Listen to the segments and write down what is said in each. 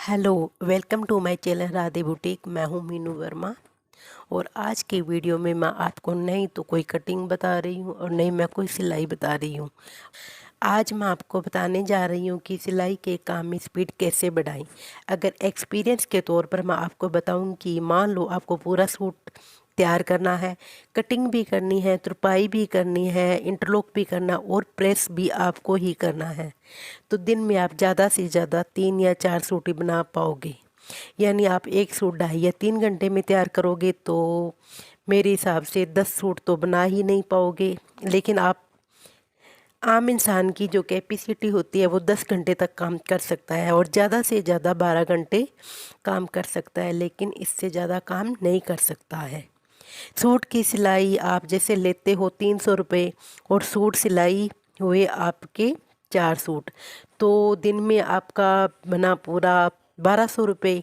Hello, welcome to my channel Radhe boutique. मैं हूं मीनू वर्मा और आज की वीडियो में मैं आपको नहीं तो कोई कटिंग बता रही हूं और नहीं मैं कोई सिलाई बता रही हूं। आज मैं आपको बताने जा रही हूं कि सिलाई के काम में स्पीड कैसे बढ़ाएं। अगर एक्सपीरियंस के तौर पर मैं आपको बताऊं कि मान लो आपको पूरा सूट तैयार करना है, कटिंग भी करनी है, तुरपाई भी करनी है, इंटरलॉक भी करना और प्रेस भी आपको ही करना है, तो दिन में आप ज़्यादा से ज़्यादा 3 या 4 सूट ही बना पाओगे। यानी आप एक सूट 2.5 या 3 घंटे में तैयार करोगे तो मेरे हिसाब से 10 सूट तो बना ही नहीं पाओगे। लेकिन आप आम इंसान की जो कैपेसिटी होती है वो 10 घंटे तक काम कर सकता है और ज़्यादा से ज़्यादा 12 घंटे काम कर सकता है, लेकिन इससे ज़्यादा काम नहीं कर सकता है। सूट की सिलाई आप जैसे लेते हो 300 रुपये और सूट सिलाई हुए आपके 4 सूट, तो दिन में आपका बना पूरा 1200 रुपये।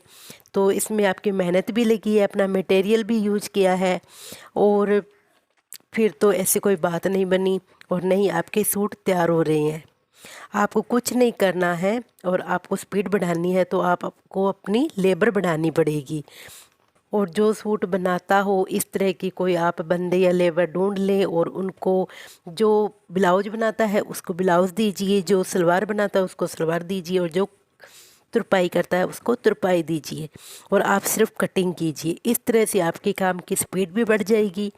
तो इसमें आपकी मेहनत भी लगी है, अपना मटेरियल भी यूज किया है और फिर तो ऐसी कोई बात नहीं बनी और नहीं आपके सूट तैयार हो रहे हैं। आपको कुछ नहीं करना है और आपको स्पीड बढ़ानी है तो आपको अपनी लेबर बढ़ानी पड़ेगी। और जो सूट बनाता हो इस तरह की कोई आप बंदे या लेबर ढूंढ लें और उनको, जो ब्लाउज बनाता है उसको ब्लाउज दीजिए, जो सलवार बनाता है उसको सलवार दीजिए और जो तुरपाई करता है उसको तुरपाई दीजिए और आप सिर्फ कटिंग कीजिए। इस तरह से आपके काम की स्पीड भी बढ़ जाएगी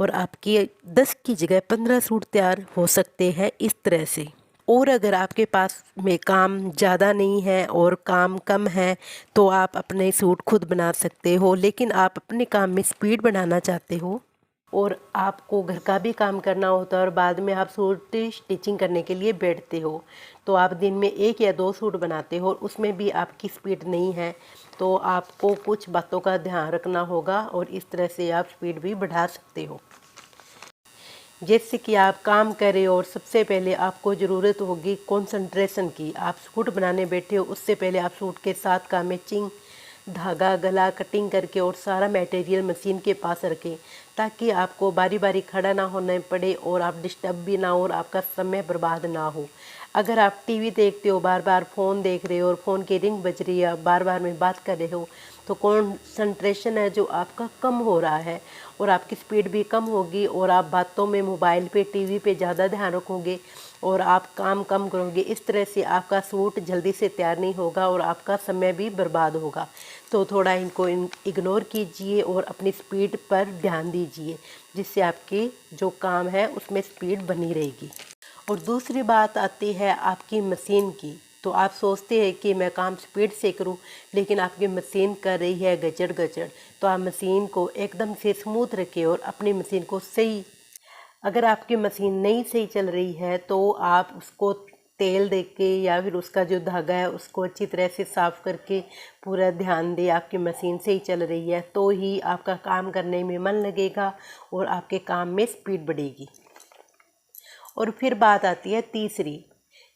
और आपके 10 की जगह 15 सूट तैयार हो सकते हैं इस तरह से। और अगर आपके पास में काम ज़्यादा नहीं है और काम कम है तो आप अपने सूट खुद बना सकते हो, लेकिन आप अपने काम में स्पीड बढ़ाना चाहते हो और आपको घर का भी काम करना होता है और बाद में आप सूट स्टिचिंग करने के लिए बैठते हो, तो आप दिन में 1 या 2 सूट बनाते हो और उसमें भी आपकी स्पीड नहीं है, तो आपको कुछ बातों का ध्यान रखना होगा और इस तरह से आप स्पीड भी बढ़ा सकते हो। जैसे कि आप काम करें और सबसे पहले आपको ज़रूरत होगी कंसंट्रेशन की। आप सूट बनाने बैठे हो उससे पहले आप सूट के साथ का मैचिंग धागा, गला, कटिंग करके और सारा मटेरियल मशीन के पास रखें ताकि आपको बारी बारी खड़ा ना होना पड़े और आप डिस्टर्ब भी ना हो और आपका समय बर्बाद ना हो। अगर आप टीवी देखते हो, बार बार फ़ोन देख रहे हो और फ़ोन की रिंग बज रही है, बार बार में बात कर रहे हो, तो कंसंट्रेशन है जो आपका कम हो रहा है और आपकी स्पीड भी कम होगी और आप बातों में, मोबाइल पे, टीवी पे ज़्यादा ध्यान रखोगे और आप काम कम करोगे। इस तरह से आपका सूट जल्दी से तैयार नहीं होगा और आपका समय भी बर्बाद होगा। तो थोड़ा इनको इग्नोर कीजिए और अपनी स्पीड पर ध्यान दीजिए, जिससे आपके जो काम है उसमें स्पीड बनी रहेगी। और दूसरी बात आती है आपकी मशीन की। तो आप सोचते हैं कि मैं काम स्पीड से करूं, लेकिन आपकी मशीन कर रही है गचड़ गचड़, तो आप मशीन को एकदम से स्मूथ रखें और अपनी मशीन को सही, अगर आपकी मशीन नहीं सही चल रही है तो आप उसको तेल दे के या फिर उसका जो धागा है उसको अच्छी तरह से साफ़ करके पूरा ध्यान दें आपकी मशीन सही चल रही है, तो ही आपका काम करने में मन लगेगा और आपके काम में स्पीड बढ़ेगी। और फिर बात आती है तीसरी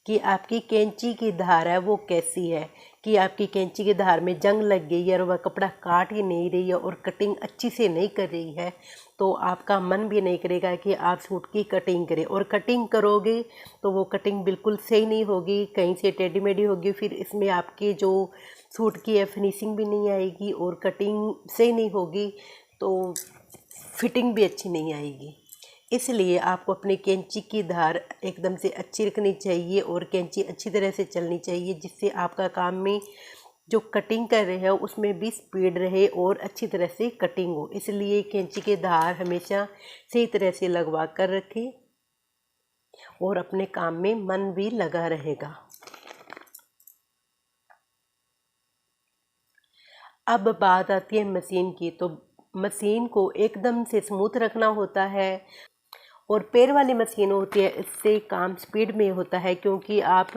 कि आपकी कैंची की धार है वो कैसी है, कि आपकी कैंची की धार में जंग लग गई है और वह कपड़ा काट ही नहीं रही है और कटिंग अच्छी से नहीं कर रही है, तो आपका मन भी नहीं करेगा कि आप सूट की कटिंग करें। और कटिंग करोगे तो वो कटिंग बिल्कुल सही नहीं होगी, कहीं से टेढ़ी मेढ़ी होगी, फिर इसमें आपकी जो सूट की है फिनिशिंग भी नहीं आएगी और कटिंग सही नहीं होगी, तो फिटिंग भी अच्छी नहीं आएगी। इसलिए आपको अपनी कैंची की धार एकदम से अच्छी रखनी चाहिए और कैंची अच्छी तरह से चलनी चाहिए, जिससे आपका काम में जो कटिंग कर रहे हो उसमें भी स्पीड रहे और अच्छी तरह से कटिंग हो। इसलिए कैंची की धार हमेशा सही तरह से लगवा कर रखें और अपने काम में मन भी लगा रहेगा। अब बात आती है मशीन की। तो मशीन को एकदम से स्मूथ रखना होता है और पैर वाली मशीन होती है, इससे काम स्पीड में होता है, क्योंकि आप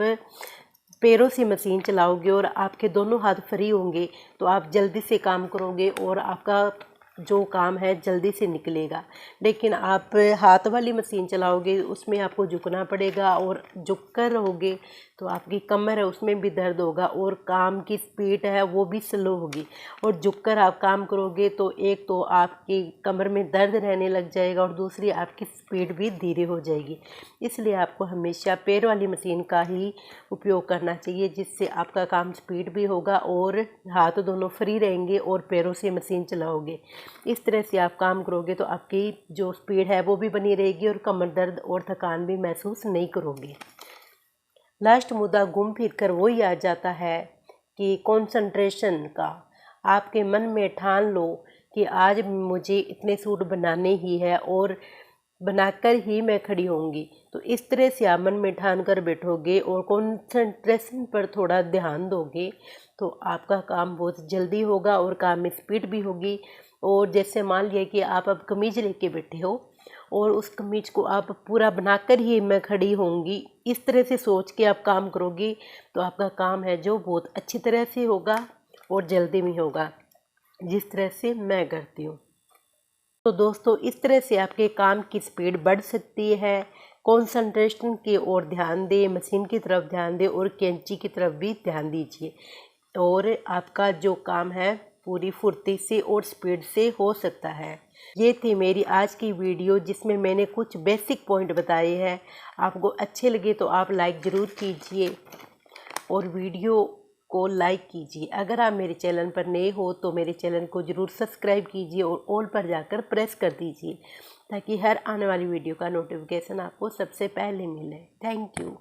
पैरों से मशीन चलाओगे और आपके दोनों हाथ फ्री होंगे तो आप जल्दी से काम करोगे और आपका जो काम है जल्दी से निकलेगा। लेकिन आप हाथ वाली मशीन चलाओगे उसमें आपको झुकना पड़ेगा और झुक कर रहोगे तो आपकी कमर है उसमें भी दर्द होगा और काम की स्पीड है वो भी स्लो होगी। और झुककर आप काम करोगे तो एक तो आपकी कमर में दर्द रहने लग जाएगा और दूसरी आपकी स्पीड भी धीरे हो जाएगी। इसलिए आपको हमेशा पैर वाली मशीन का ही उपयोग करना चाहिए, जिससे आपका काम स्पीड भी होगा और हाथ दोनों फ्री रहेंगे और पैरों से मशीन चलाओगे। इस तरह से आप काम करोगे तो आपकी जो स्पीड है वो भी बनी रहेगी और कमर दर्द और थकान भी महसूस नहीं करोगे। लास्ट मुद्दा घूम फिर कर वही आ जाता है कि कंसंट्रेशन का। आपके मन में ठान लो कि आज मुझे इतने सूट बनाने ही है और बनाकर ही मैं खड़ी होंगी। तो इस तरह से आप मन में ठान कर बैठोगे और कंसंट्रेशन पर थोड़ा ध्यान दोगे तो आपका काम बहुत जल्दी होगा और काम में स्पीड भी होगी। और जैसे मान लिया कि आप अब कमीज लेके बैठे हो और उस कमीज को आप पूरा बनाकर ही मैं खड़ी होंगी, इस तरह से सोच के आप काम करोगे तो आपका काम है जो बहुत अच्छी तरह से होगा और जल्दी में होगा, जिस तरह से मैं करती हूँ। तो दोस्तों इस तरह से आपके काम की स्पीड बढ़ सकती है। कंसंट्रेशन की ओर ध्यान दें, मशीन की तरफ ध्यान दें और कैंची की तरफ भी ध्यान दीजिए और आपका जो काम है पूरी फुर्ती से और स्पीड से हो सकता है। ये थी मेरी आज की वीडियो जिसमें मैंने कुछ बेसिक पॉइंट बताए हैं। आपको अच्छे लगे तो आप लाइक ज़रूर कीजिए और वीडियो को लाइक कीजिए। अगर आप मेरे चैनल पर नए हो तो मेरे चैनल को ज़रूर सब्सक्राइब कीजिए और ऑल पर जाकर प्रेस कर दीजिए ताकि हर आने वाली वीडियो का नोटिफिकेशन आपको सबसे पहले मिले। Thank you.